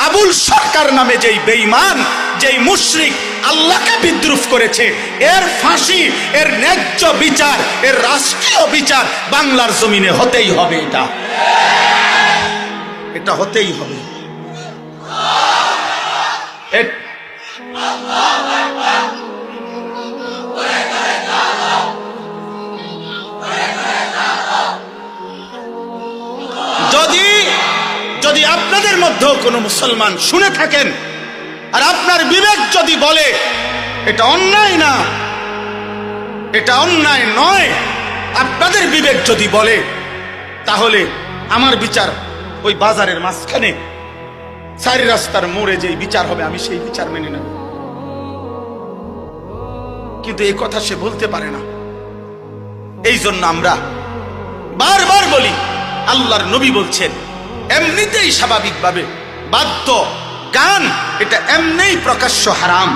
আবুল সরকার নামে যেই বেঈমান, যেই মুশরিক আল্লাহকে বিদ্রুপ করেছে, এর ফাঁসি, এর ন্যায্য বিচার, এর রাষ্ট্রীয় বিচার বাংলার জমিনে হতেই হবে। এটা হতেই হবে। যদি আপনাদের মধ্যেও কোনো মুসলমান শুনে থাকেন আর আপনার বিবেক যদি বলে এটা অন্যায় না, এটা অন্যায় নয়, আপনাদের বিবেক যদি বলে, তাহলে আমার বিচার ওই বাজারের মাঝখানে 4 রাস্তার মোড়ে যেই বিচার হবে আমি সেই বিচার মেনে নেব। কিন্তু এই কথা সে বলতে পারে না। এই জন্য আমরা বারবার বলি, আল্লাহর নবী বলছেন এমনিতেই স্বাভাবিকভাবে বাদ্য গান এটা এমনিই প্রকাশ্য হারাম।